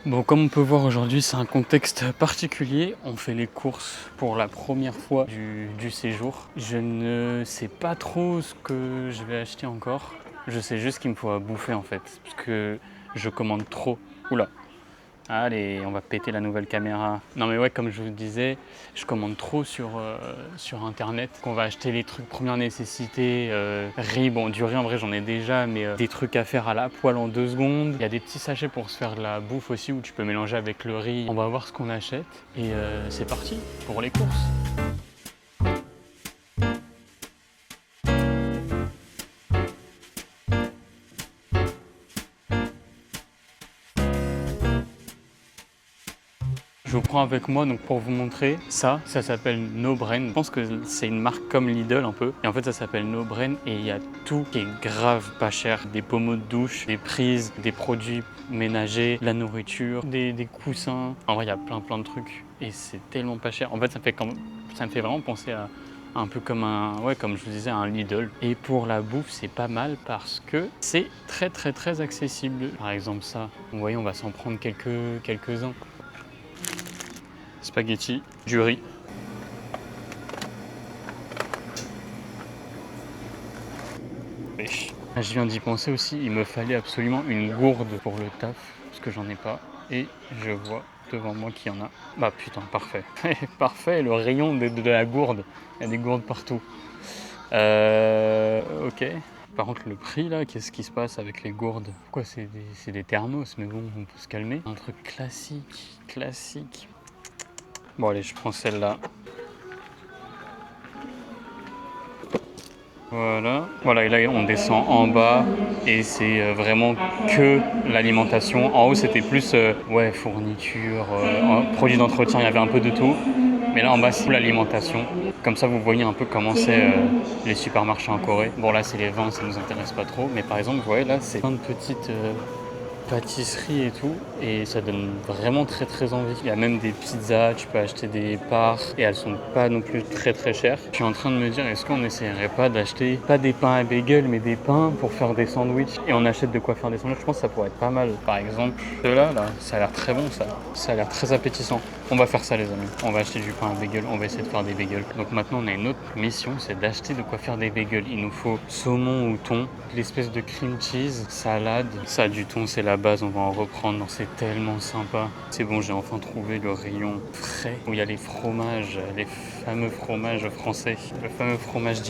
Bon, comme on peut voir aujourd'hui, c'est un contexte particulier. On fait les courses pour la première fois du séjour. Je ne sais pas trop ce que je vais acheter encore. Je sais juste qu'il me faut à bouffer en fait, parce que je commande trop. Oula. Allez, on va péter la nouvelle caméra. Non mais ouais, comme je vous le disais, je commande trop sur internet. On va acheter les trucs première nécessité, riz, bon du riz en vrai j'en ai déjà, mais des trucs à faire à la poêle en 2 secondes. Il y a des petits sachets pour se faire de la bouffe aussi où tu peux mélanger avec le riz. On va voir ce qu'on achète et c'est parti pour les courses. Je vous prends avec moi donc pour vous montrer ça s'appelle No Brain. Je pense que c'est une marque comme Lidl un peu. Et en fait ça s'appelle No Brain et il y a tout qui est grave pas cher. Des pommeaux de douche, des prises, des produits ménagers, la nourriture, des coussins. En vrai il y a plein de trucs et c'est tellement pas cher. En fait ça me fait vraiment penser à un peu comme comme je vous disais, un Lidl. Et pour la bouffe, c'est pas mal parce que c'est très accessible. Par exemple ça, vous voyez, on va s'en prendre quelques-uns. Spaghetti, du riz. Je viens d'y penser aussi, il me fallait absolument une gourde pour le taf, parce que j'en ai pas. Et je vois devant moi qu'il y en a. Bah putain, parfait. Parfait, le rayon de la gourde. Il y a des gourdes partout. Ok. Par contre, le prix là, qu'est-ce qui se passe avec les gourdes? Pourquoi c'est des thermos? Mais bon, on peut se calmer. Un truc classique. Bon allez, je prends celle-là. Voilà, et là on descend en bas et c'est vraiment que l'alimentation. En haut c'était plus fourniture, produits d'entretien, il y avait un peu de tout. Mais là en bas c'est l'alimentation. Comme ça vous voyez un peu comment c'est les supermarchés en Corée. Bon là c'est les vins, ça nous intéresse pas trop. Mais par exemple vous voyez là c'est plein de petites pâtisserie et tout, et ça donne vraiment très envie. Il y a même des pizzas, tu peux acheter des parts et elles sont pas non plus très chères. Je suis en train de me dire, est-ce qu'on n'essayerait pas d'acheter pas des pains à bagel mais des pains pour faire des sandwichs, et on achète de quoi faire des sandwichs. Je pense que ça pourrait être pas mal. Par exemple ceux-là là, ça a l'air très bon, ça a l'air très appétissant. On va faire ça les amis, on va acheter du pain à bagel, on va essayer de faire des bagels. Donc maintenant on a une autre mission, c'est d'acheter de quoi faire des bagels. Il nous faut saumon ou thon, l'espèce de cream cheese, salade, ça du thon c'est la base, on va en reprendre, c'est tellement sympa. C'est bon, j'ai enfin trouvé le rayon frais où il y a les fromages, les fameux fromages français, le fameux fromage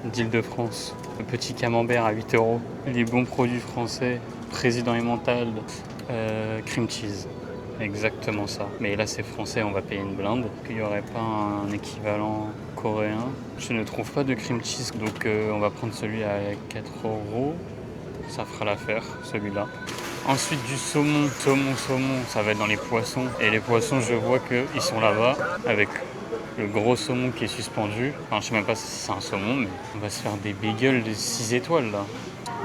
d'Île-de-France, le petit camembert à 8 €, les bons produits français, président emmental, cream cheese. Exactement ça. Mais là c'est français, on va payer une blinde. Qu'il n'y aurait pas un équivalent coréen. Je ne trouve pas de cream cheese, donc on va prendre celui à 4 €. Ça fera l'affaire, celui-là. Ensuite du saumon, ça va être dans les poissons. Et les poissons, je vois qu'ils sont là-bas, avec le gros saumon qui est suspendu. Enfin, je sais même pas si c'est un saumon, mais on va se faire des bagels de 6 étoiles là.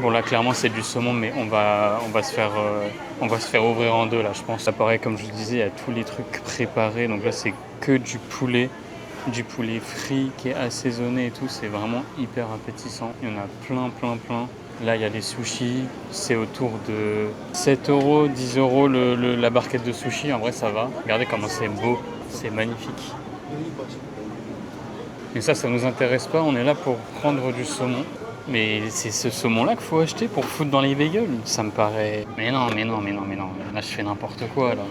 Bon là clairement c'est du saumon, mais on va se faire ouvrir en deux là, je pense. Ça paraît, comme je vous disais, il y a tous les trucs préparés. Donc là c'est que du poulet frit qui est assaisonné et tout. C'est vraiment hyper appétissant. Il y en a plein. Là il y a les sushis, c'est autour de 7 €, 10 € la barquette de sushis. En vrai ça va. Regardez comment c'est beau, c'est magnifique. Mais ça nous intéresse pas, on est là pour prendre du saumon. Mais c'est ce saumon-là qu'il faut acheter pour foutre dans les bagels. Ça me paraît... Mais non. Là, je fais n'importe quoi, là.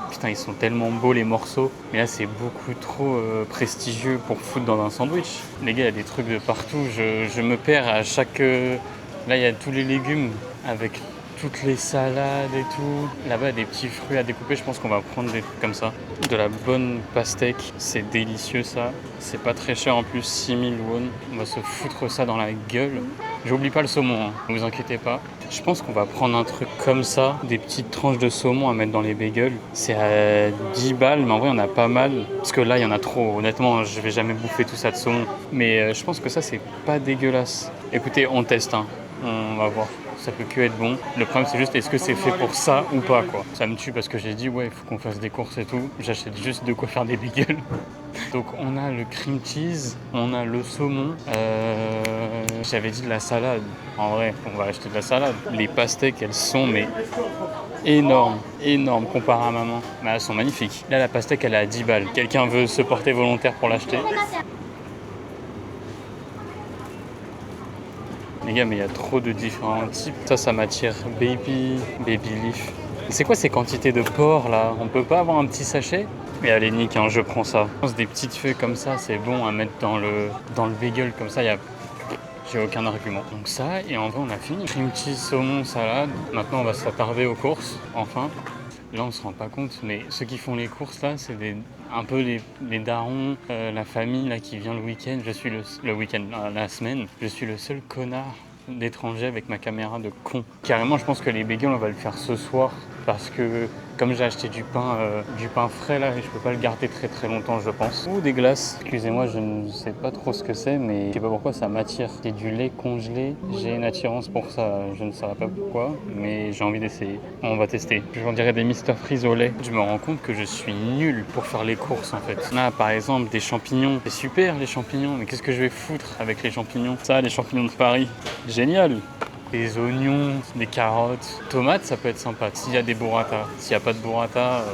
Putain, ils sont tellement beaux, les morceaux. Mais là, c'est beaucoup trop prestigieux pour foutre dans un sandwich. Les gars, il y a des trucs de partout. Je me perds à chaque... Là, il y a tous les légumes avec toutes les salades et tout. Là-bas, il y a des petits fruits à découper. Je pense qu'on va prendre des trucs comme ça. De la bonne pastèque. C'est délicieux, ça. C'est pas très cher en plus, 6000 won. On va se foutre ça dans la gueule. J'oublie pas le saumon, hein. Ne vous inquiétez pas. Je pense qu'on va prendre un truc comme ça, des petites tranches de saumon à mettre dans les bagels. C'est à 10 balles, mais en vrai, il y en a pas mal. Parce que là, il y en a trop. Honnêtement, je vais jamais bouffer tout ça de saumon. Mais je pense que ça, c'est pas dégueulasse. Écoutez, on teste, hein. On va voir. Ça peut que être bon. Le problème c'est juste, est-ce que c'est fait pour ça ou pas, quoi. Ça me tue parce que j'ai dit il faut qu'on fasse des courses et tout. J'achète juste de quoi faire des bagels. Donc on a le cream cheese, on a le saumon. J'avais dit de la salade. En vrai, on va acheter de la salade. Les pastèques, elles sont mais énormes, énormes comparé à maman. Mais elles sont magnifiques. Là, la pastèque, elle est à 10 balles. Quelqu'un veut se porter volontaire pour l'acheter? Les gars, mais il y a trop de différents types. Ça m'attire. Baby leaf. C'est quoi ces quantités de porc là? On peut pas avoir un petit sachet? Mais allez, nique, hein, je prends ça. Je pense des petites feuilles comme ça, c'est bon à mettre dans le bagel. Comme ça, j'ai aucun argument. Donc ça, et en vrai, on a fini. Cream cheese, saumon, salade. Maintenant, on va s'attarder aux courses, enfin. Là, on se rend pas compte, mais ceux qui font les courses là, c'est un peu les darons, la famille là qui vient le week-end. Je suis le week-end, la semaine. Je suis le seul connard d'étranger avec ma caméra de con. Carrément, je pense que les bagels, on va le faire ce soir parce que comme j'ai acheté du pain frais là, et je peux pas le garder très très longtemps, je pense. Ou des glaces. Excusez-moi, je ne sais pas trop ce que c'est, mais je sais pas pourquoi ça m'attire. C'est du lait congelé. J'ai une attirance pour ça. Je ne saurais pas pourquoi, mais j'ai envie d'essayer. On va tester. J'en dirais des Mr Freeze au lait. Je me rends compte que je suis nul pour faire les courses en fait. Là, par exemple, des champignons. C'est super les champignons, mais qu'est-ce que je vais foutre avec les champignons? Ça, les champignons de Paris. Génial. Des oignons, des carottes, tomates, ça peut être sympa. S'il y a des burrata, s'il n'y a pas de burrata,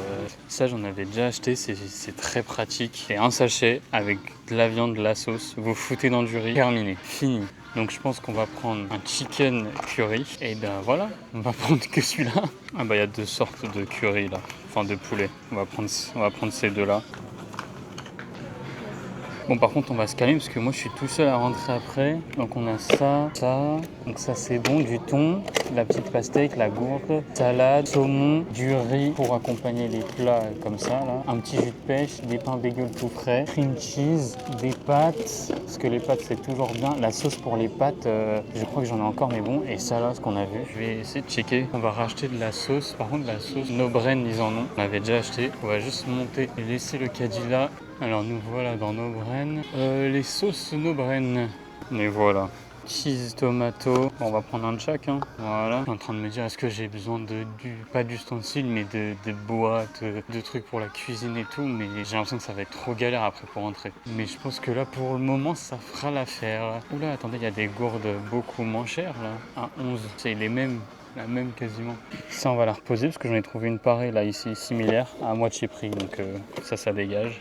ça j'en avais déjà acheté, c'est très pratique. C'est un sachet avec de la viande, de la sauce, vous foutez dans du riz, terminé, fini. Donc je pense qu'on va prendre un chicken curry, et ben voilà, on va prendre que celui-là. Ah bah il y a deux sortes de curry là, enfin de poulet, on va prendre ces deux-là. Bon, par contre, on va se calmer parce que moi je suis tout seul à rentrer après. Donc, on a ça. Donc, ça c'est bon. Du thon, la petite pastèque, la gourde, salade, saumon, du riz pour accompagner les plats comme ça. Là. Un petit jus de pêche, des pains bagels tout frais, cream cheese, des pâtes. Parce que les pâtes c'est toujours bien. La sauce pour les pâtes, je crois que j'en ai encore, mais bon. Et ça là, ce qu'on a vu. Je vais essayer de checker. On va racheter de la sauce. Par contre, la sauce No Brain, ils en ont. On l'avait déjà acheté. On va juste monter et laisser le caddie là. Alors nous voilà dans No Brain, les sauces No Brain, et voilà, cheese, tomato, bon, on va prendre un de chaque, hein. Voilà. Je suis en train de me dire est-ce que j'ai besoin pas d'ustensiles mais de boîtes, de trucs pour la cuisine et tout, mais j'ai l'impression que ça va être trop galère après pour rentrer. Mais je pense que là pour le moment ça fera l'affaire. Oula, attendez, il y a des gourdes beaucoup moins chères là, à 11, c'est les mêmes. La même quasiment. Ça on va la reposer parce que j'en ai trouvé une pareille là ici, similaire, à moitié prix, donc ça dégage.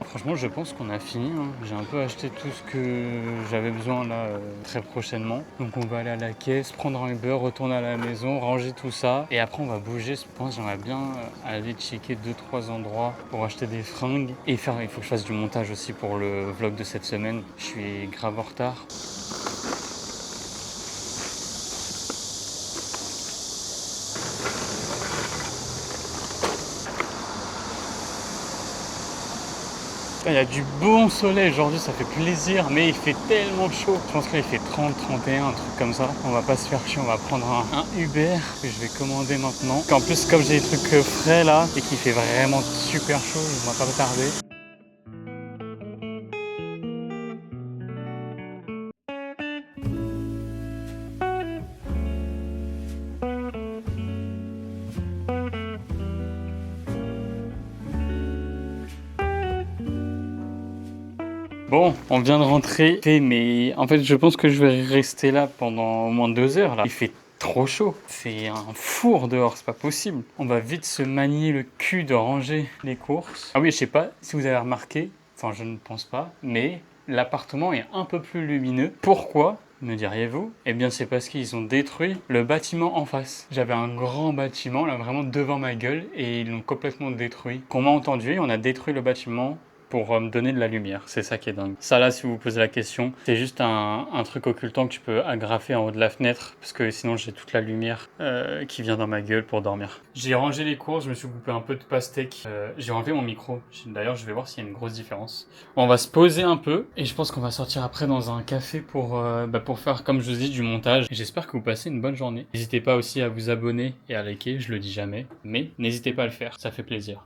Franchement, je pense qu'on a fini, hein. J'ai un peu acheté tout ce que j'avais besoin là très prochainement. Donc on va aller à la caisse, prendre un Uber, retourner à la maison, ranger tout ça. Et après on va bouger. Je pense que j'aimerais bien aller checker 2-3 endroits pour acheter des fringues. Et il faut que je fasse du montage aussi pour le vlog de cette semaine. Je suis grave en retard. Il y a du bon soleil aujourd'hui, ça fait plaisir, mais il fait tellement chaud. Je pense qu'il fait 30, 31, un truc comme ça. On va pas se faire chier, on va prendre un Uber que je vais commander maintenant. En plus, comme j'ai des trucs frais là et qu'il fait vraiment super chaud, je ne vais pas tarder. Bon, on vient de rentrer, mais en fait je pense que je vais rester là pendant au moins 2 heures là. Il fait trop chaud, c'est un four dehors, c'est pas possible. On va vite se manier le cul de ranger les courses. Ah oui, je sais pas si vous avez remarqué, enfin je ne pense pas, mais l'appartement est un peu plus lumineux. Pourquoi ? Me diriez-vous? Eh bien c'est parce qu'ils ont détruit le bâtiment en face. J'avais un grand bâtiment là vraiment devant ma gueule et ils l'ont complètement détruit. Qu'on m'a entendu, on a détruit le bâtiment pour me donner de la lumière. C'est ça qui est dingue. Ça là, si vous vous posez la question, c'est juste un truc occultant que tu peux agrafer en haut de la fenêtre parce que sinon j'ai toute la lumière qui vient dans ma gueule pour dormir. J'ai rangé les courses, je me suis coupé un peu de pastèque. J'ai enlevé mon micro. D'ailleurs, je vais voir s'il y a une grosse différence. On va se poser un peu et je pense qu'on va sortir après dans un café pour faire, comme je vous dis, du montage. J'espère que vous passez une bonne journée. N'hésitez pas aussi à vous abonner et à liker, je le dis jamais, mais n'hésitez pas à le faire, ça fait plaisir.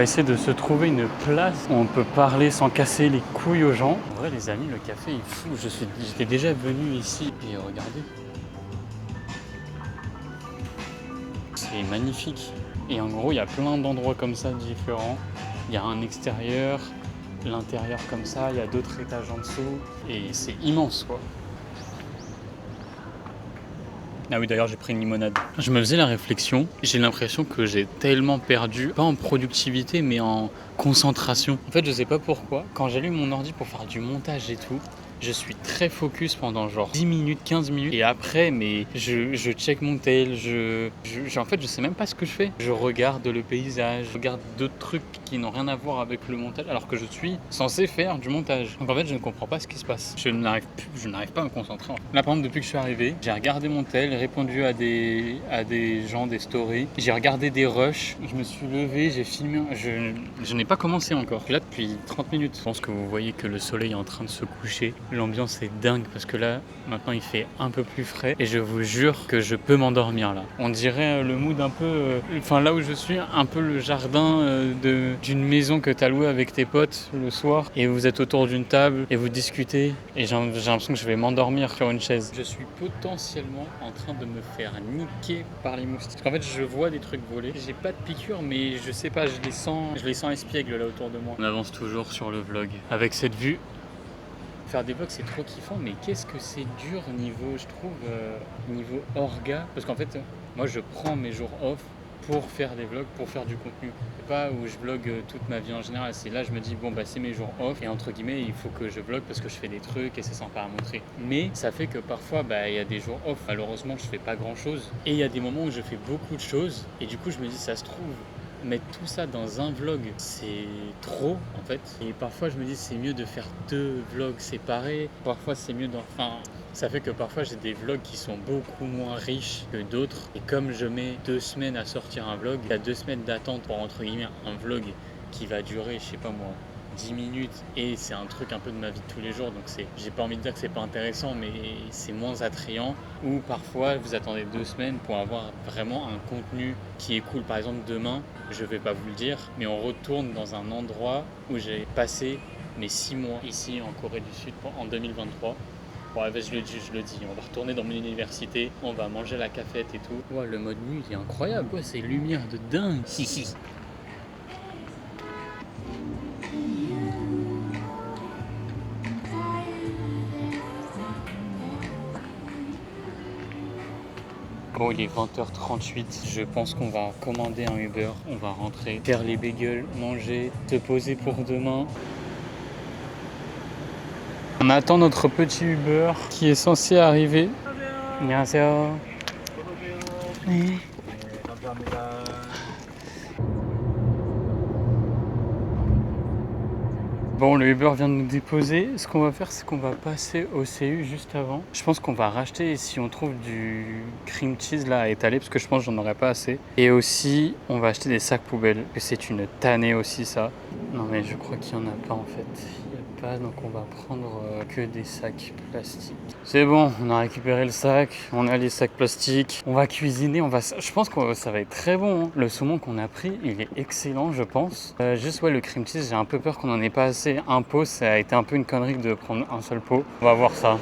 essaie de se trouver une place où on peut parler sans casser les couilles aux gens. En vrai les amis, le café est fou. J'étais déjà venu ici et regardez. C'est magnifique. Et en gros, il y a plein d'endroits comme ça différents. Il y a un extérieur, l'intérieur comme ça, il y a d'autres étages en dessous. Et c'est immense quoi. Ah oui, d'ailleurs, j'ai pris une limonade. Je me faisais la réflexion, j'ai l'impression que j'ai tellement perdu, pas en productivité, mais en concentration. En fait, je sais pas pourquoi, quand j'allume mon ordi pour faire du montage et tout, je suis très focus pendant genre 10 minutes, 15 minutes. Et après, mais je check mon tel, en fait, je sais même pas ce que je fais. Je regarde le paysage, je regarde d'autres trucs qui n'ont rien à voir avec le montage, alors que je suis censé faire du montage. Donc en fait, je ne comprends pas ce qui se passe. Je n'arrive pas à me concentrer. Là, par exemple, depuis que je suis arrivé, j'ai regardé mon tel, répondu à des gens, des stories. J'ai regardé des rushs. Je me suis levé, j'ai filmé. Je n'ai pas commencé encore. Je suis là depuis 30 minutes. Je pense que vous voyez que le soleil est en train de se coucher. L'ambiance est dingue parce que là, maintenant, il fait un peu plus frais. Et je vous jure que je peux m'endormir là. On dirait le mood un peu... Enfin, là où je suis, un peu le jardin d'une maison que tu as louée avec tes potes le soir. Et vous êtes autour d'une table et vous discutez. Et j'ai l'impression que je vais m'endormir sur une chaise. Je suis potentiellement en train de me faire niquer par les moustiques. Parce qu'en fait, je vois des trucs voler. J'ai pas de piqûres, mais je sais pas, je les sens espiègles là autour de moi. On avance toujours sur le vlog. Avec cette vue, faire des vlogs, c'est trop kiffant, mais qu'est-ce que c'est dur niveau, je trouve, niveau orga. Parce qu'en fait, moi, je prends mes jours off pour faire des vlogs, pour faire du contenu. C'est pas où je vlog toute ma vie en général. C'est là, je me dis, bon, bah, c'est mes jours off. Et entre guillemets, il faut que je vlog parce que je fais des trucs et c'est sympa à montrer. Mais ça fait que parfois, bah, il y a des jours off. Malheureusement, je fais pas grand chose. Et il y a des moments où je fais beaucoup de choses. Et du coup, je me dis, ça se trouve, mettre tout ça dans un vlog, c'est trop en fait. Et parfois je me dis c'est mieux de faire 2 vlogs séparés. Parfois c'est mieux enfin, ça fait que parfois j'ai des vlogs qui sont beaucoup moins riches que d'autres. Et comme je mets 2 semaines à sortir un vlog, il y a 2 semaines d'attente pour entre guillemets un vlog qui va durer, je sais pas moi, 10 minutes et c'est un truc un peu de ma vie de tous les jours, donc j'ai pas envie de dire que c'est pas intéressant, mais c'est moins attrayant. Ou parfois vous attendez 2 semaines pour avoir vraiment un contenu qui est cool. Par exemple demain, je vais pas vous le dire, mais on retourne dans un endroit où j'ai passé mes 6 mois ici en Corée du Sud en 2023. Bon, je le dis, on va retourner dans mon université, on va manger la cafette et tout. Ouais, le mode nuit il est incroyable, quoi, c'est lumière de dingue. Hihi. Bon, il est 20h38, je pense qu'on va commander un Uber, on va rentrer, faire les bagels, manger, se poser pour demain. On attend notre petit Uber qui est censé arriver. 안녕하세요. 네. Bon, le Uber vient de nous déposer. Ce qu'on va faire, c'est qu'on va passer au CU juste avant. Je pense qu'on va racheter, si on trouve du cream cheese là à étaler, parce que je pense que j'en aurais pas assez. Et aussi, on va acheter des sacs poubelles. Et c'est une tannée aussi ça. Non mais je crois qu'il n'y en a pas en fait. Il n'y a pas, donc on va prendre que des sacs plastiques. C'est bon, on a récupéré le sac. On a les sacs plastiques. On va cuisiner. Je pense que ça va être très bon. Hein. Le saumon qu'on a pris, il est excellent, je pense. Juste ouais, le cream cheese, j'ai un peu peur qu'on en ait pas assez. Un pot, ça a été un peu une connerie de prendre un seul pot. On va voir ça.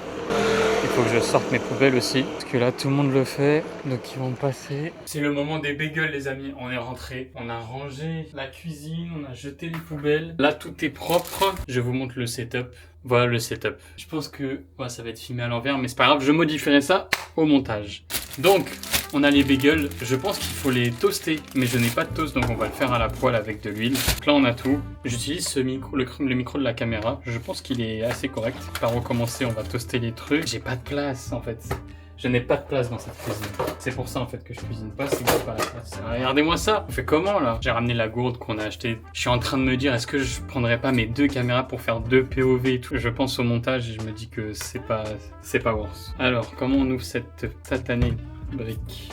Il faut que je sorte mes poubelles aussi, parce que là tout le monde le fait, donc ils vont passer. C'est le moment des bagels les amis, on est rentré, on a rangé la cuisine, on a jeté les poubelles. Là tout est propre, je vous montre le setup. Voilà le setup. Je pense que ouais, ça va être filmé à l'envers, mais c'est pas grave, je modifierai ça au montage. Donc, on a les bagels, je pense qu'il faut les toaster, mais je n'ai pas de toast, donc on va le faire à la poêle avec de l'huile. Donc là on a tout. J'utilise ce micro, le micro de la caméra, je pense qu'il est assez correct. Par recommencer, on va toaster les trucs. J'ai pas de place en fait. Je n'ai pas de place dans cette cuisine. C'est pour ça en fait que je cuisine pas, c'est que j'ai pas la place. Regardez-moi ça, on fait comment là? J'ai ramené la gourde qu'on a achetée. Je suis en train de me dire, est-ce que je prendrais pas mes 2 caméras pour faire 2 POV et tout? Je pense au montage et je me dis que c'est pas worth. Alors, comment on ouvre cette satanée brique?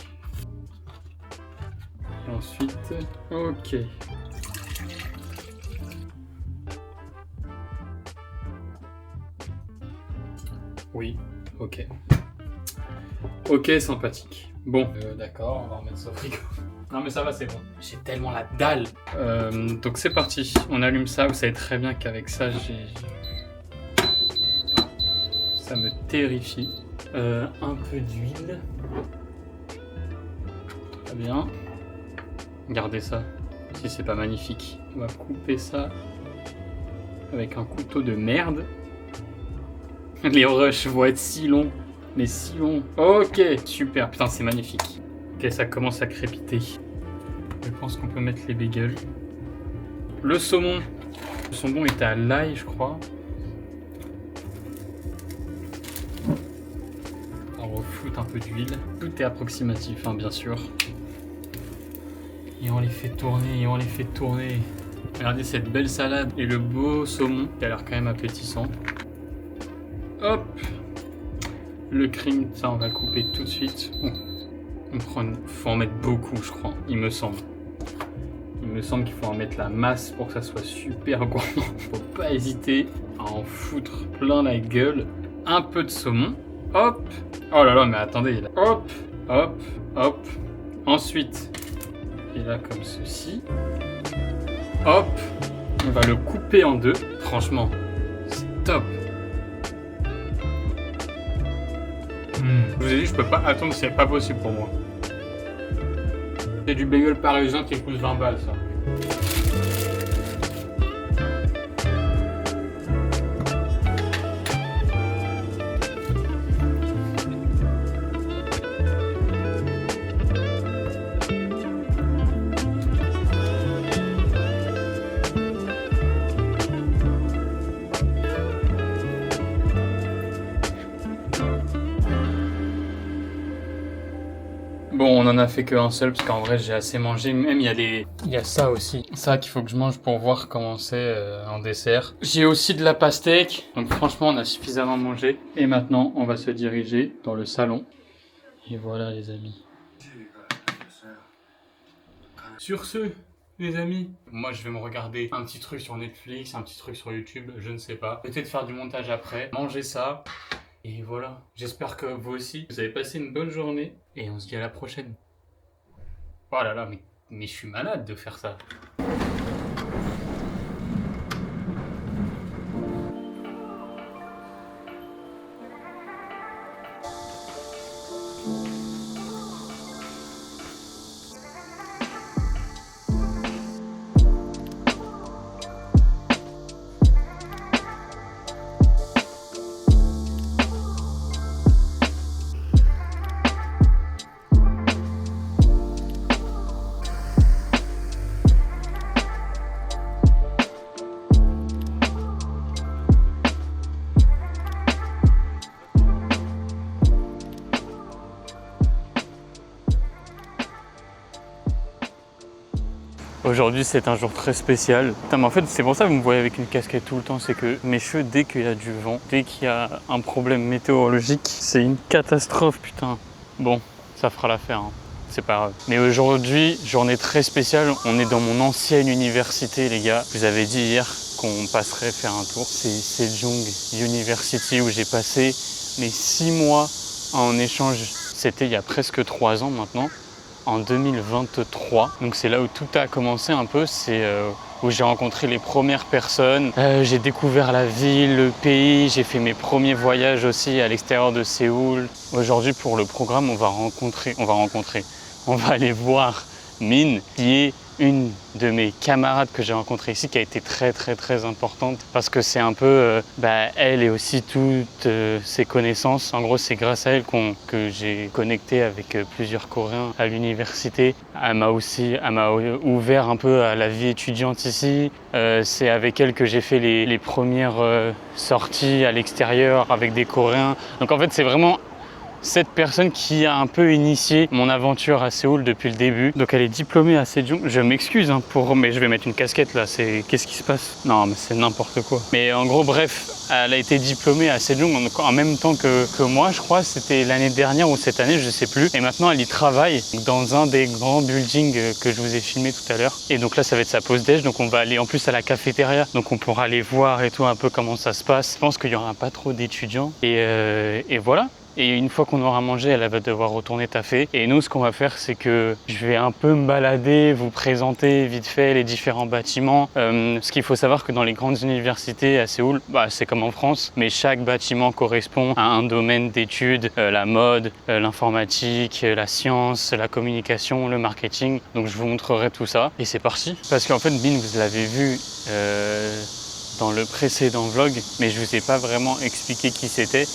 Et ensuite, ok. Oui, ok. Ok, sympathique. Bon, d'accord, on va remettre ça au frigo. Non mais ça va, c'est bon. J'ai tellement la dalle. Donc c'est parti. On allume ça. Vous savez très bien qu'avec ça, ça me terrifie. Un peu d'huile. Très bien. Regardez ça. Si c'est pas magnifique. On va couper ça avec un couteau de merde. Les rushs vont être si longs. Mais si longs. Ok, super. Putain, c'est magnifique. Ok, ça commence à crépiter. Je pense qu'on peut mettre les bagels. Le saumon. Le saumon était à l'ail, je crois. On refoute un peu d'huile. Tout est approximatif, hein, bien sûr. Et on les fait tourner, et on les fait tourner. Regardez cette belle salade et le beau saumon qui a l'air quand même appétissant. Hop! Le cream, ça on va couper tout de suite. Faut en mettre beaucoup, je crois, il me semble. Il me semble qu'il faut en mettre la masse pour que ça soit super gourmand. Faut pas hésiter à en foutre plein la gueule. Un peu de saumon. Hop! Oh là là, mais attendez, là. Hop! Hop! Hop! Ensuite, et là comme ceci. Hop! On va le couper en deux. Franchement, c'est top! Je vous ai dit, je peux pas attendre, c'est pas possible pour moi. C'est du bagel parisien qui coûte 20 balles, ça. Bon, on en a fait qu'un seul parce qu'en vrai j'ai assez mangé. Même il y a ça aussi. Ça qu'il faut que je mange pour voir comment c'est en dessert. J'ai aussi de la pastèque. Donc franchement on a suffisamment mangé. Et maintenant on va se diriger dans le salon. Et voilà les amis. Sur ce, les amis, moi je vais me regarder un petit truc sur Netflix, un petit truc sur YouTube, je ne sais pas. Peut-être faire du montage après. Manger ça. Et voilà, j'espère que vous aussi, vous avez passé une bonne journée et on se dit à la prochaine. Oh là là, mais je suis malade de faire ça. Aujourd'hui c'est un jour très spécial. Putain, mais en fait c'est pour ça que vous me voyez avec une casquette tout le temps, c'est que mes cheveux, dès qu'il y a du vent, dès qu'il y a un problème météorologique, c'est une catastrophe, putain. Bon, ça fera l'affaire, hein. C'est pas grave. Mais aujourd'hui, journée très spéciale, on est dans mon ancienne université les gars. Je vous avais dit hier qu'on passerait faire un tour. C'est Sejong University où j'ai passé mes 6 mois en échange. C'était il y a presque 3 ans maintenant. En 2023, donc c'est là où tout a commencé un peu, c'est où j'ai rencontré les premières personnes, j'ai découvert la ville, le pays, j'ai fait mes premiers voyages aussi à l'extérieur de Séoul. Aujourd'hui pour le programme, on va aller voir Min, qui est une de mes camarades que j'ai rencontrée ici, qui a été très importante parce que c'est un peu elle et aussi toutes ses connaissances. En gros c'est grâce à elle que j'ai connecté avec plusieurs Coréens à l'université. Elle m'a ouvert un peu à la vie étudiante ici. C'est avec elle que j'ai fait les premières sorties à l'extérieur avec des Coréens. Donc en fait c'est vraiment cette personne qui a un peu initié mon aventure à Séoul depuis le début. Donc elle est diplômée à Sejong. Je m'excuse mais je vais mettre une casquette là. Qu'est-ce qui se passe? Non mais c'est n'importe quoi. Mais en gros bref, elle a été diplômée à Sejong en même temps que moi je crois. C'était l'année dernière ou cette année, je sais plus. Et maintenant elle y travaille dans un des grands buildings que je vous ai filmé tout à l'heure. Et donc là ça va être sa pause déj. Donc on va aller en plus à la cafétéria. Donc on pourra aller voir et tout un peu comment ça se passe. Je pense qu'il y aura pas trop d'étudiants. Et voilà. Et une fois qu'on aura mangé, elle va devoir retourner taffer. Et nous, ce qu'on va faire, c'est que je vais un peu me balader, vous présenter vite fait les différents bâtiments. Ce qu'il faut savoir que dans les grandes universités à Séoul, c'est comme en France, mais chaque bâtiment correspond à un domaine d'études, la mode, l'informatique, la science, la communication, le marketing. Donc je vous montrerai tout ça. Et c'est parti. Parce qu'en fait, Bin, vous l'avez vu dans le précédent vlog, mais je vous ai pas vraiment expliqué qui c'était.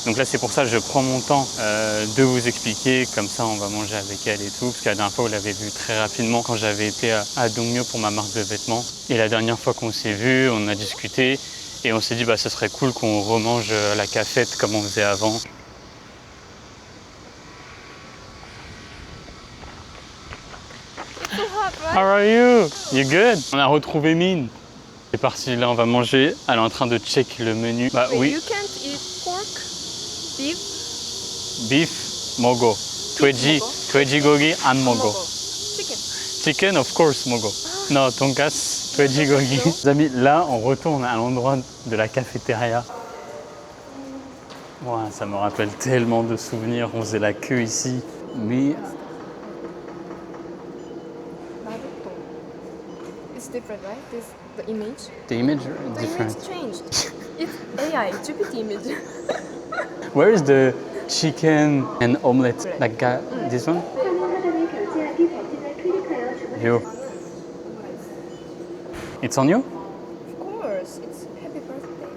Donc là, c'est pour ça que je prends mon temps de vous expliquer, comme ça on va manger avec elle et tout, parce que la dernière fois, vous l'avez vu très rapidement quand j'avais été à Dongmyo pour ma marque de vêtements. Et la dernière fois qu'on s'est vu, on a discuté et on s'est dit ce serait cool qu'on remange à la cafette comme on faisait avant. How are you? You good? On a retrouvé Min. C'est parti, là on va manger. Elle est en train de check le menu. Wait, oui. You can't eat pork, beef, Beef, mogo. Tweji gogi and mogo. chicken. Chicken, of course, mogo. Non, tonkas, tweji gogi. Les amis, là on retourne à l'endroit de la cafétéria. Wow, ça me rappelle tellement de souvenirs. On faisait la queue ici. Mais It's different, right? The image. the image The different. image changed. It's AI, GPT image. Where is the chicken and omelette? Like this one? You. It's on you? Of course, it's happy birthday.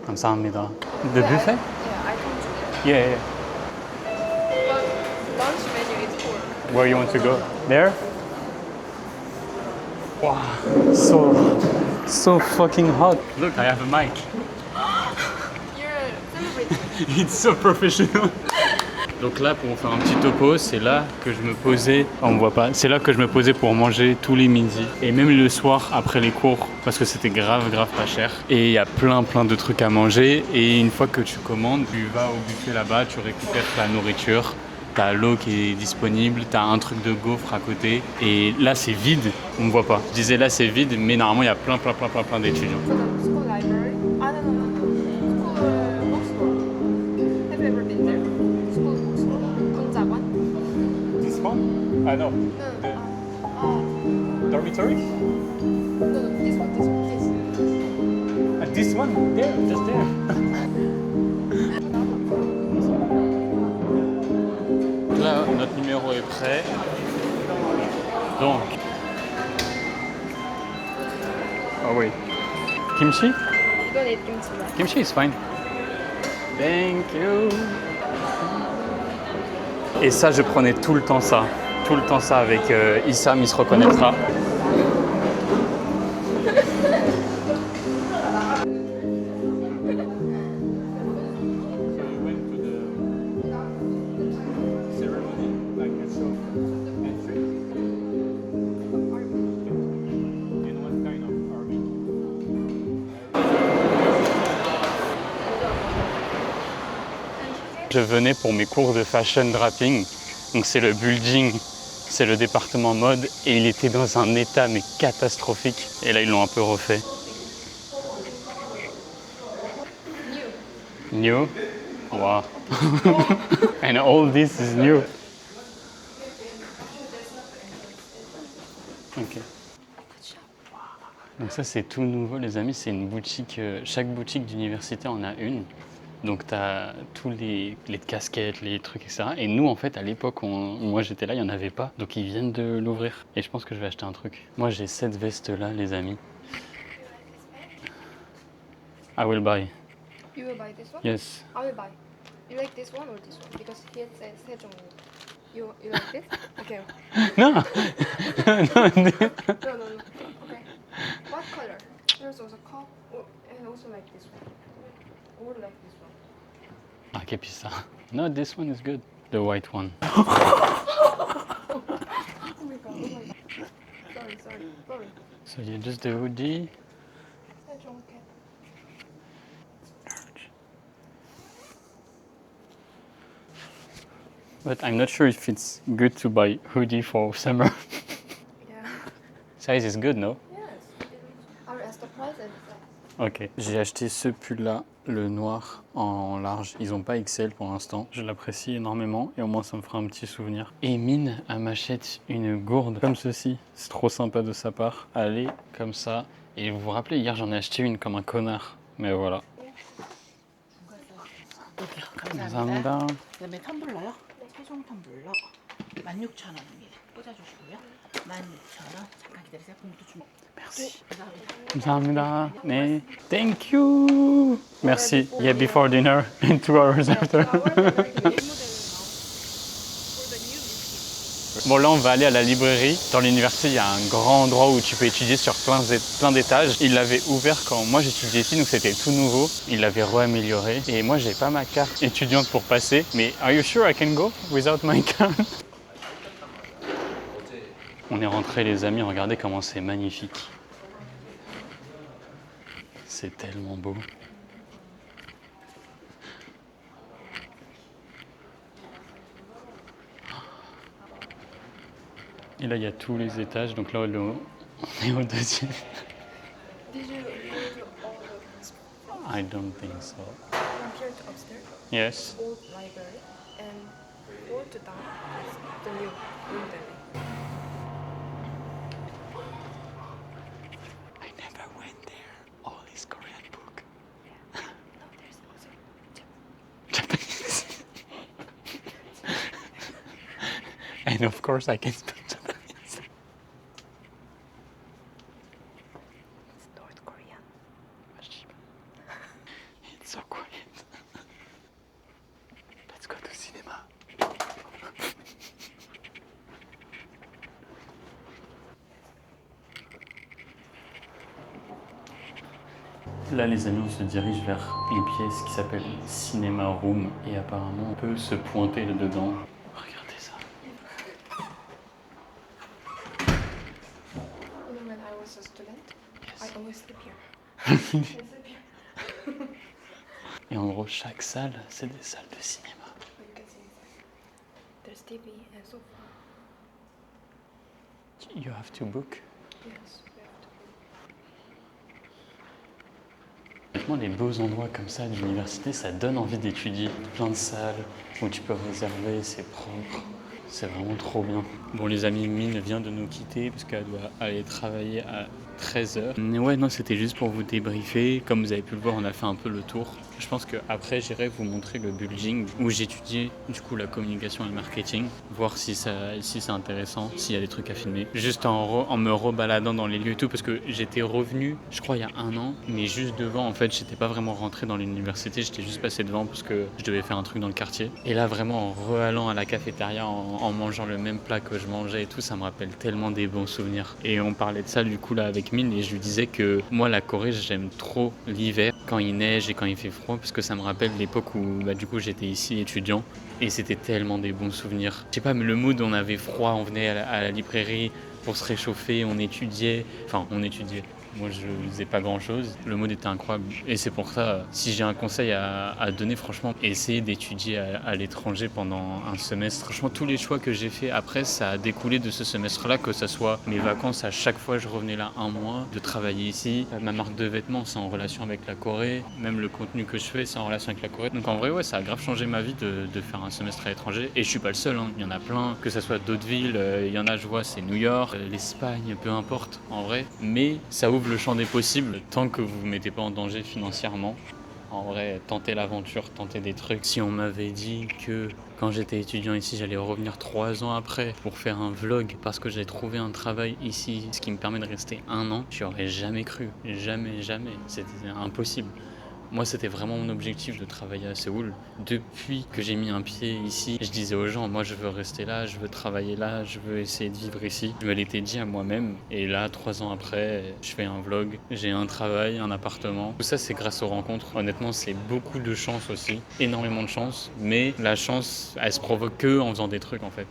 감사합니다. The buffet? Yeah, I told you. Yeah. But lunch menu is pork. Where you want to go? There? Wow, so fucking hot. Look, I have a mic. You're a celebrity. It's so professional. Donc là, pour faire un petit topo, c'est là que je me posais. On me voit pas. C'est là que je me posais pour manger tous les midis et même le soir après les cours parce que c'était grave pas cher. Et il y a plein de trucs à manger. Et une fois que tu commandes, tu vas au buffet là-bas, tu récupères ta nourriture. T'as l'eau qui est disponible, t'as un truc de gaufre à côté. Et là, c'est vide, on me voit pas. Je disais là, c'est vide, mais normalement, il y a plein d'étudiants. For the school library. No. School bookstore. Have you ever been there? School bookstore. Gongjaban. This one? Ah non. Dormitory? No, this one. This one? There, just there. Là, notre numéro est prêt. Donc. Ah oui. Kimchi? You don't eat kimchi, right? Kimchi is fine. Thank you. Et ça, je prenais tout le temps ça. Tout le temps ça avec Issam, il se reconnaîtra. Je venais pour mes cours de fashion draping, donc c'est le building, c'est le département mode et il était dans un état mais catastrophique et là ils l'ont un peu refait. New? Wow. And all this is new. Ok. Donc ça c'est tout nouveau les amis, c'est une boutique, chaque boutique d'université en a une. Donc tu as tous les casquettes, les trucs, etc. Et nous, en fait, à l'époque où moi j'étais là, il n'y en avait pas. Donc ils viennent de l'ouvrir. Et je pense que je vais acheter un truc. Moi, j'ai cette veste-là, les amis. I will buy. You will buy this one? Yes. I will buy. You like this one or this one? Because here it says Sejong. You like this? Okay. Non. Non. No. Okay. What color? There's also cup. And also like this one. Or like this one. Ah, che pizza. No, this one is good. The white one. Oh my god. Sorry. So yeah, just the hoodie. Sejong cat. But I'm not sure if it's good to buy hoodie for summer. Yeah. Size is good, no? Yes. I will ask the price and Ok, j'ai acheté ce pull-là, le noir en large. Ils n'ont pas XL pour l'instant. Je l'apprécie énormément et au moins ça me fera un petit souvenir. Et Mine, elle m'achète une gourde comme ceci. C'est trop sympa de sa part. Elle est comme ça. Et vous vous rappelez, hier j'en ai acheté une comme un connard. Mais voilà. 감사합니다. 그다음에 텀블러요. 최종 텀블러 16,000원입니다. 꽂아주시고요. 16,000원. 잠깐 기다리세요. 봉투 좀. Merci. 감사합니다. 감사합니다. 네. Thank you. Merci. Yeah, before dinner and 2 hours after. Bon, là, on va aller à la librairie. Dans l'université, il y a un grand endroit où tu peux étudier sur plein d'étages. Il l'avait ouvert quand moi j'étudiais ici, donc c'était tout nouveau. Il l'avait re-amélioré. Et moi, j'ai pas ma carte étudiante pour passer. Mais are you sure I can go without my card? On est rentrés, les amis. Regardez comment c'est magnifique. C'est tellement beau. Et là, il y a tous les étages. Donc là, on est au deuxième. Did you go to all the I don't think so. from here to upstairs? Yes. Old library and go to down is the new building. I never went there. All is Korean book. No, there's also Japanese. And of course, I can speak Japanese. it's North Korean. It's so quiet. Let's go to cinéma. Là, les amis, on se dirige vers une pièce qui s'appelle Cinema Room et apparemment on peut se pointer là-dedans. Regardez ça. You know, when I was a student, I always sleep here. I sleep here. Et en gros, chaque salle, c'est des salles de cinéma. You can see inside. There's TV and sofa. You have to book. Yes, we have to. Honnêtement, les beaux endroits comme ça de l'université, ça donne envie d'étudier. Plein de salles où tu peux réserver, c'est propre. C'est vraiment trop bien. Bon, les amis, Mine vient de nous quitter parce qu'elle doit aller travailler à 13h. Mais ouais, non, c'était juste pour vous débriefer. Comme vous avez pu le voir, on a fait un peu le tour. Je pense qu'après, j'irai vous montrer le building où j'étudiais du coup la communication et le marketing. Voir si c'est intéressant, s'il y a des trucs à filmer. Juste en me rebaladant dans les lieux et tout, parce que j'étais revenu, je crois, il y a 1 an. Mais juste devant, en fait, j'étais pas vraiment rentré dans l'université. J'étais juste passé devant parce que je devais faire un truc dans le quartier. Et là, vraiment, en re-allant à la cafétéria, en mangeant le même plat que je mangeais et tout, ça me rappelle tellement des bons souvenirs. Et on parlait de ça du coup là avec Mine et je lui disais que moi la Corée j'aime trop l'hiver quand il neige et quand il fait froid parce que ça me rappelle l'époque où du coup j'étais ici étudiant et c'était tellement des bons souvenirs. Je sais pas, mais le mood, on avait froid, on venait à la librairie pour se réchauffer, on étudiait. Moi, je faisais pas grand-chose. Le mode était incroyable. Et c'est pour ça, si j'ai un conseil à donner, franchement, essayez d'étudier à l'étranger pendant un semestre. Franchement, tous les choix que j'ai fait après, ça a découlé de ce semestre-là, que ce soit mes vacances, à chaque fois, je revenais là 1 mois, de travailler ici. Ma marque de vêtements, c'est en relation avec la Corée. Même le contenu que je fais, c'est en relation avec la Corée. Donc en vrai, ouais, ça a grave changé ma vie de faire un semestre à l'étranger. Et je suis pas le seul, hein. Il y en a plein, que ce soit d'autres villes. Il y en a, je vois, c'est New York, l'Espagne, peu importe, en vrai. Mais ça ouvre le champ des possibles tant que vous ne vous mettez pas en danger financièrement. En vrai, tentez l'aventure, tentez des trucs. Si on m'avait dit que quand j'étais étudiant ici, j'allais revenir 3 ans après pour faire un vlog parce que j'ai trouvé un travail ici, ce qui me permet de rester 1 an, j'y aurais jamais cru. Jamais, jamais. C'était impossible. Moi, c'était vraiment mon objectif de travailler à Séoul. Depuis que j'ai mis un pied ici, je disais aux gens, moi, je veux rester là, je veux travailler là, je veux essayer de vivre ici. Je me l'étais dit à moi-même. Et là, 3 ans après, je fais un vlog, j'ai un travail, un appartement. Tout ça, c'est grâce aux rencontres. Honnêtement, c'est beaucoup de chance aussi. Énormément de chance. Mais la chance, elle se provoque que en faisant des trucs, en fait.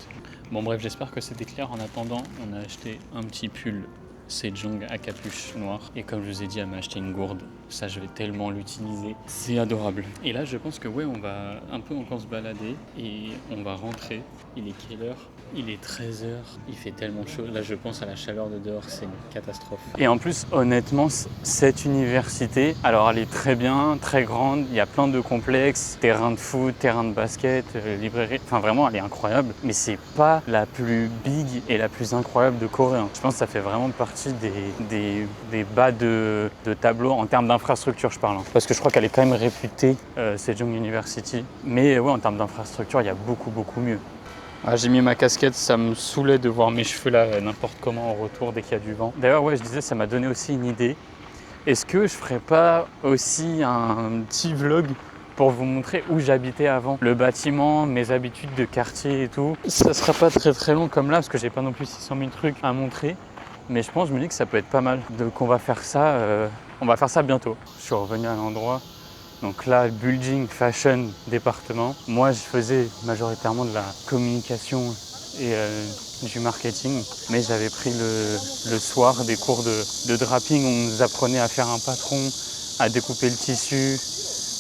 Bon, bref, j'espère que c'était clair. En attendant, on a acheté un petit pull Sejong à capuche noire. Et comme je vous ai dit, elle m'a acheté une gourde. Ça, je vais tellement l'utiliser. C'est adorable. Et là, je pense que ouais, on va un peu encore se balader et on va rentrer. Il est quelle heure ? Il est 13h, il fait tellement chaud. Là, je pense à la chaleur de dehors, c'est une catastrophe. Et en plus, honnêtement, cette université, alors elle est très bien, très grande. Il y a plein de complexes, terrain de foot, terrain de basket, librairie. Enfin, vraiment, elle est incroyable. Mais c'est pas la plus big et la plus incroyable de Corée. Je pense que ça fait vraiment partie des bas de tableau en termes d'infrastructure, je parle. Parce que je crois qu'elle est quand même réputée, Sejong University. Mais ouais, en termes d'infrastructure, il y a beaucoup, beaucoup mieux. Ah, j'ai mis ma casquette, ça me saoulait de voir mes cheveux là n'importe comment en retour dès qu'il y a du vent. D'ailleurs, ouais, je disais, ça m'a donné aussi une idée. Est-ce que je ferais pas aussi un petit vlog pour vous montrer où j'habitais avant, le bâtiment, mes habitudes de quartier et tout. Ça sera pas très long comme là parce que j'ai pas non plus 600 000 trucs à montrer. Mais je me dis que ça peut être pas mal. Donc on va faire ça bientôt. Je suis revenu à l'endroit. Donc là, building, fashion, département. Moi, je faisais majoritairement de la communication et du marketing. Mais j'avais pris le soir des cours de draping. On nous apprenait à faire un patron, à découper le tissu,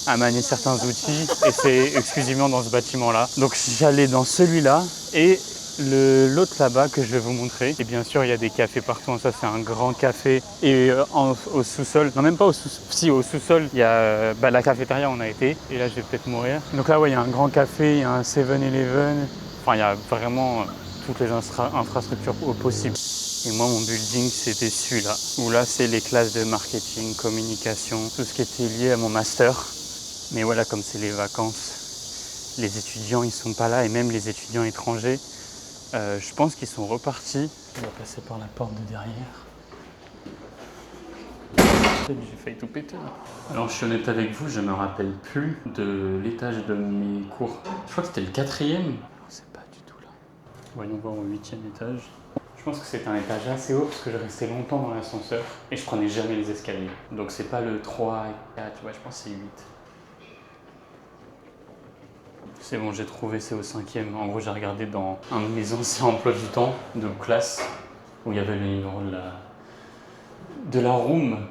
à manier certains outils. Et c'est exclusivement dans ce bâtiment-là. Donc j'allais dans celui-là et l'autre là-bas que je vais vous montrer. Et bien sûr, il y a des cafés partout. Ça, c'est un grand café. Et au sous-sol, non même pas au sous-sol, si au sous-sol, il y a la cafétéria, on a été. Et là, je vais peut-être mourir. Donc là, ouais, il y a un grand café, il y a un 7-Eleven. Enfin, il y a vraiment toutes les infrastructures possibles. Et moi, mon building, c'était celui-là. Où là, c'est les classes de marketing, communication, tout ce qui était lié à mon master. Mais voilà, comme c'est les vacances, les étudiants, ils sont pas là. Et même les étudiants étrangers, je pense qu'ils sont repartis. On va passer par la porte de derrière. J'ai failli tout péter là. Alors je suis honnête avec vous, je me rappelle plus de l'étage de mes cours. Je crois que c'était le 4e. Non, c'est pas du tout là. Voyons voir au 8e étage. Je pense que c'était un étage assez haut parce que je restais longtemps dans l'ascenseur et je prenais jamais les escaliers. Donc c'est pas le 3 et 4, tu vois, je pense que c'est 8. C'est bon, j'ai trouvé, c'est au 5e. En gros, j'ai regardé dans un de mes anciens emplois du temps de classe où il y avait le numéro de la room.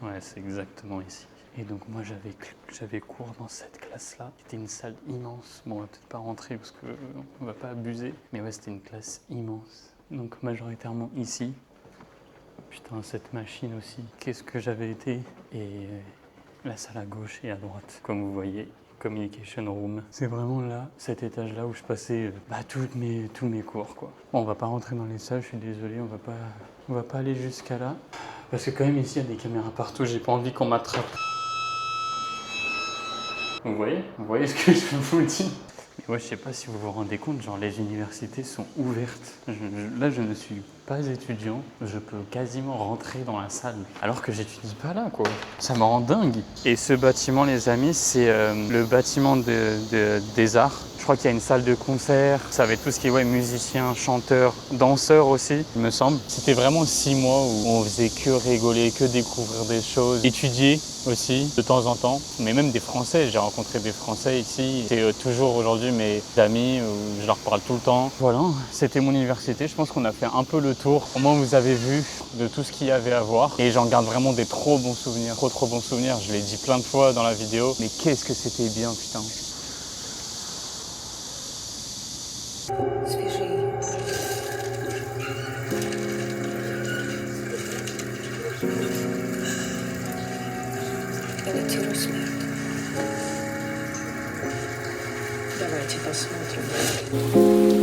Ouais, c'est exactement ici. Et donc moi, j'avais cours dans cette classe-là. C'était une salle immense. Bon, on va peut-être pas rentrer parce qu'on va pas abuser. Mais ouais, c'était une classe immense. Donc majoritairement ici. Putain, cette machine aussi. Qu'est-ce que j'avais été. Et la salle à gauche et à droite, comme vous voyez, communication room. C'est vraiment là, cet étage-là où je passais tous mes cours, quoi. Bon, on va pas rentrer dans les salles, je suis désolé, on va pas aller jusqu'à là. Parce que quand même ici, il y a des caméras partout, j'ai pas envie qu'on m'attrape. Vous voyez ce que je vous dis? Ouais, je sais pas si vous vous rendez compte, genre les universités sont ouvertes. Là, je ne suis pas étudiant, je peux quasiment rentrer dans la salle, alors que j'étudie pas là, quoi. Ça me rend dingue. Et ce bâtiment, les amis, c'est le bâtiment des arts. Je crois qu'il y a une salle de concert, ça va être tout ce qui est musicien, chanteur, danseur aussi, il me semble. C'était vraiment 6 mois où on faisait que rigoler, que découvrir des choses, étudier aussi de temps en temps, mais même des Français. J'ai rencontré des Français ici, c'est toujours aujourd'hui mes amis, où je leur parle tout le temps. Voilà, c'était mon université, je pense qu'on a fait un peu le tour. Au moins vous avez vu de tout ce qu'il y avait à voir et j'en garde vraiment des trop bons souvenirs, trop bons souvenirs. Je l'ai dit plein de fois dans la vidéo, mais qu'est-ce que c'était bien, putain. Давайте посмотрим.